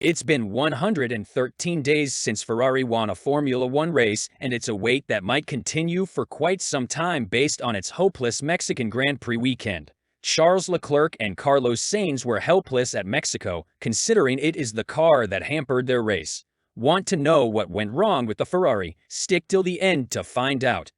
It's been 113 days since Ferrari won a Formula One race, and it's a wait that might continue for quite some time based on its hopeless Mexican Grand Prix weekend. Charles Leclerc and Carlos Sainz were helpless at Mexico, considering it is the car that hampered their race. Want to know what went wrong with the Ferrari? Stick till the end to find out.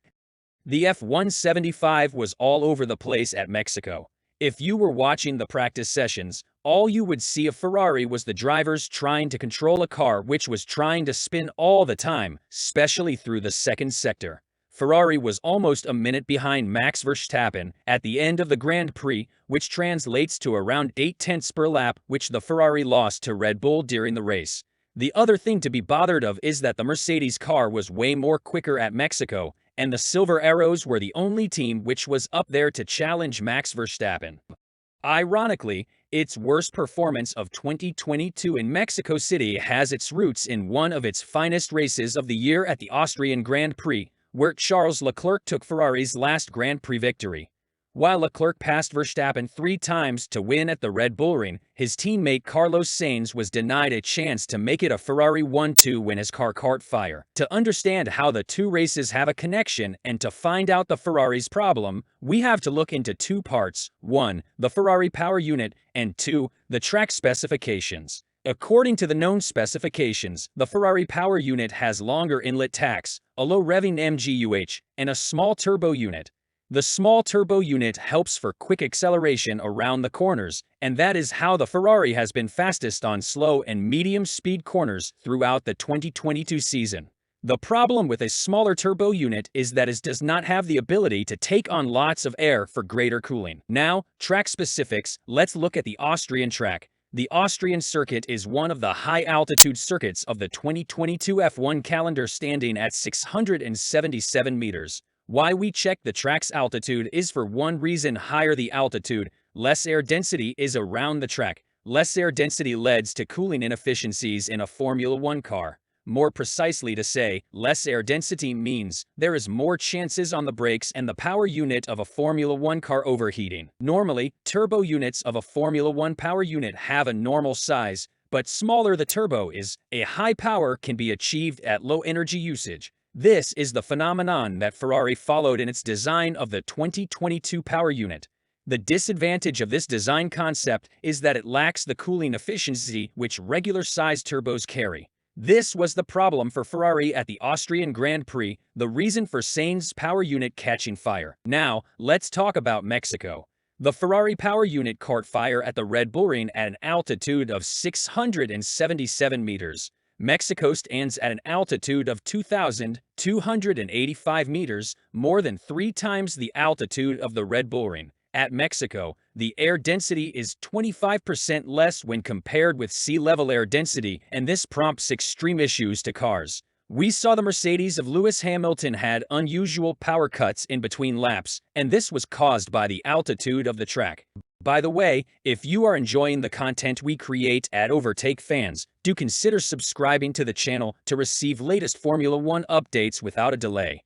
The F-175 was all over the place at Mexico. If you were watching the practice sessions, all you would see of Ferrari was the drivers trying to control a car which was trying to spin all the time, especially through the second sector. Ferrari was almost a minute behind Max Verstappen at the end of the Grand Prix, which translates to around 0.8 per lap, which the Ferrari lost to Red Bull during the race. The other thing to be bothered of is that the Mercedes car was way more quicker at Mexico, and the Silver Arrows were the only team which was up there to challenge Max Verstappen. Ironically, its worst performance of 2022 in Mexico City has its roots in one of its finest races of the year at the Austrian Grand Prix, where Charles Leclerc took Ferrari's last Grand Prix victory. While Leclerc passed Verstappen 3 times to win at the Red Bull Ring, his teammate Carlos Sainz was denied a chance to make it a Ferrari 1-2 when his car caught fire. To understand how the two races have a connection and to find out the Ferrari's problem, we have to look into 2 parts: 1. The Ferrari power unit, and 2. The track specifications. According to the known specifications, the Ferrari power unit has longer inlet tacks, a low revving MGUH, and a small turbo unit. The small turbo unit helps for quick acceleration around the corners, and that is how the Ferrari has been fastest on slow and medium-speed corners throughout the 2022 season. The problem with a smaller turbo unit is that it does not have the ability to take on lots of air for greater cooling. Now, track specifics, let's look at the Austrian track. The Austrian circuit is one of the high-altitude circuits of the 2022 F1 calendar, standing at 677 meters. Why we check the track's altitude is for one reason: higher the altitude, less air density is around the track. Less air density leads to cooling inefficiencies in a Formula One car. More precisely to say, less air density means there is more chances on the brakes and the power unit of a Formula One car overheating. Normally, turbo units of a Formula One power unit have a normal size, but smaller the turbo is, a high power can be achieved at low energy usage. This is the phenomenon that Ferrari followed in its design of the 2022 power unit. The disadvantage of this design concept is that it lacks the cooling efficiency which regular-sized turbos carry. This was the problem for Ferrari at the Austrian Grand Prix, the reason for Sainz's power unit catching fire. Now, let's talk about Mexico. The Ferrari power unit caught fire at the Red Bull Ring at an altitude of 677 meters. Mexico stands at an altitude of 2,285 meters, more than 3 times the altitude of the Red Bull Ring. At Mexico, the air density is 25% less when compared with sea-level air density, and this prompts extreme issues to cars. We saw the Mercedes of Lewis Hamilton had unusual power cuts in between laps, and this was caused by the altitude of the track. By the way, if you are enjoying the content we create at Overtake Fans, do consider subscribing to the channel to receive latest Formula One updates without a delay.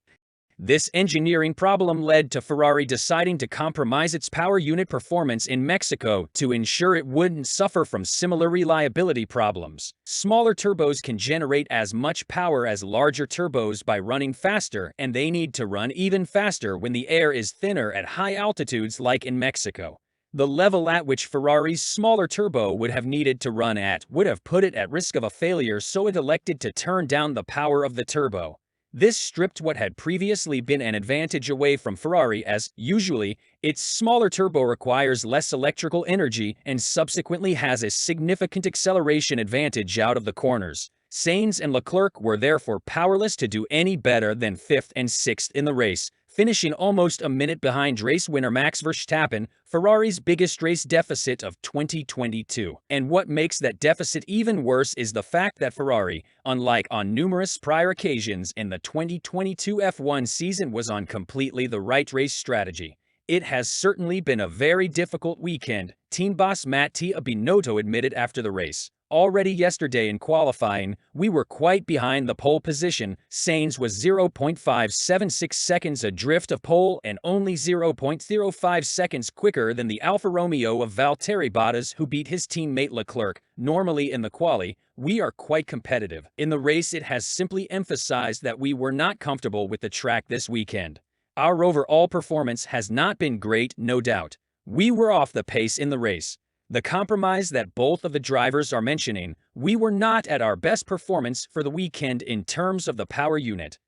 This engineering problem led to Ferrari deciding to compromise its power unit performance in Mexico to ensure it wouldn't suffer from similar reliability problems. Smaller turbos can generate as much power as larger turbos by running faster, and they need to run even faster when the air is thinner at high altitudes like in Mexico. The level at which Ferrari's smaller turbo would have needed to run at would have put it at risk of a failure, so it elected to turn down the power of the turbo. This stripped what had previously been an advantage away from Ferrari, as, usually, its smaller turbo requires less electrical energy and subsequently has a significant acceleration advantage out of the corners. Sainz and Leclerc were therefore powerless to do any better than 5th and 6th in the race, finishing almost a minute behind race winner Max Verstappen, Ferrari's biggest race deficit of 2022. And what makes that deficit even worse is the fact that Ferrari, unlike on numerous prior occasions in the 2022 F1 season, was on completely the right race strategy. It has certainly been a very difficult weekend, team boss Mattia Binotto admitted after the race. Already yesterday in qualifying, we were quite behind the pole position. Sainz was 0.576 seconds adrift of pole and only 0.05 seconds quicker than the Alfa Romeo of Valtteri Bottas, who beat his teammate Leclerc. Normally in the quali, we are quite competitive. In the race, it has simply emphasized that we were not comfortable with the track this weekend. Our overall performance has not been great, no doubt. We were off the pace in the race. The compromise that both of the drivers are mentioning, we were not at our best performance for the weekend in terms of the power unit.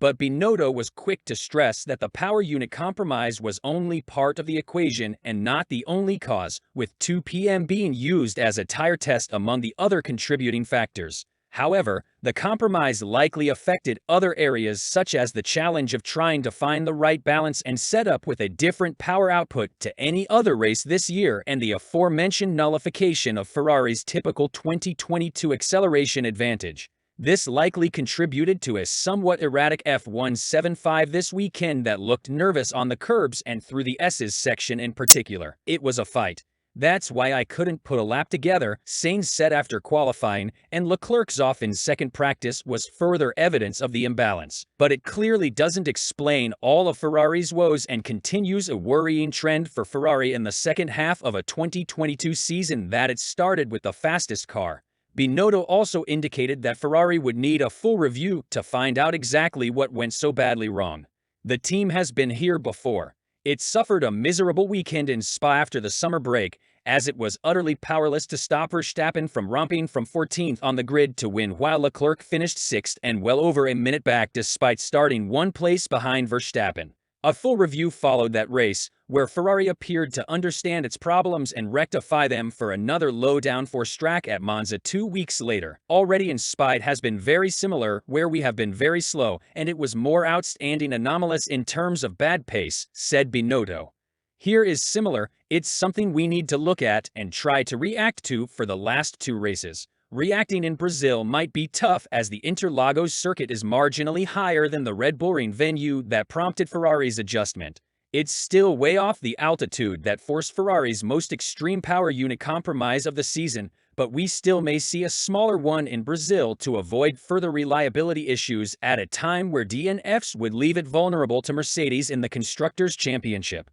But Binotto was quick to stress that the power unit compromise was only part of the equation and not the only cause, with 2PM being used as a tire test among the other contributing factors. However, the compromise likely affected other areas such as the challenge of trying to find the right balance and setup with a different power output to any other race this year and the aforementioned nullification of Ferrari's typical 2022 acceleration advantage. This likely contributed to a somewhat erratic F175 this weekend that looked nervous on the curbs and through the eses section in particular. It was a fight. That's why I couldn't put a lap together, Sainz said after qualifying, and Leclerc's off in second practice was further evidence of the imbalance. But it clearly doesn't explain all of Ferrari's woes and continues a worrying trend for Ferrari in the second half of a 2022 season that it started with the fastest car. Binotto also indicated that Ferrari would need a full review to find out exactly what went so badly wrong. The team has been here before. It suffered a miserable weekend in Spa after the summer break, as it was utterly powerless to stop Verstappen from romping from 14th on the grid to win while Leclerc finished 6th and well over a minute back despite starting one place behind Verstappen. A full review followed that race, where Ferrari appeared to understand its problems and rectify them for another low downforce track at Monza 2 weeks later. Already in Spa it has been very similar, where we have been very slow, and it was more outstanding anomalous in terms of bad pace, said Binotto. Here is similar, it's something we need to look at and try to react to for the last 2 races. Reacting in Brazil might be tough as the Interlagos circuit is marginally higher than the Red Bull Ring venue that prompted Ferrari's adjustment. It's still way off the altitude that forced Ferrari's most extreme power unit compromise of the season, but we still may see a smaller one in Brazil to avoid further reliability issues at a time where DNFs would leave it vulnerable to Mercedes in the Constructors' Championship.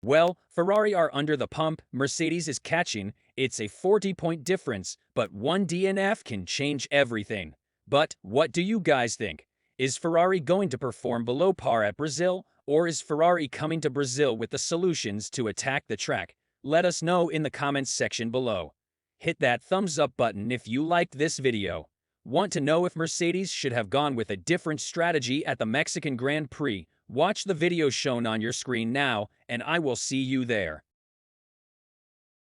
Well, Ferrari are under the pump, Mercedes is catching, it's a 40-point difference, but one DNF can change everything. But what do you guys think? Is Ferrari going to perform below par at Brazil, or is Ferrari coming to Brazil with the solutions to attack the track? Let us know in the comments section below. Hit that thumbs up button if you liked this video. Want to know if Mercedes should have gone with a different strategy at the Mexican Grand Prix? Watch the video shown on your screen now, and I will see you there.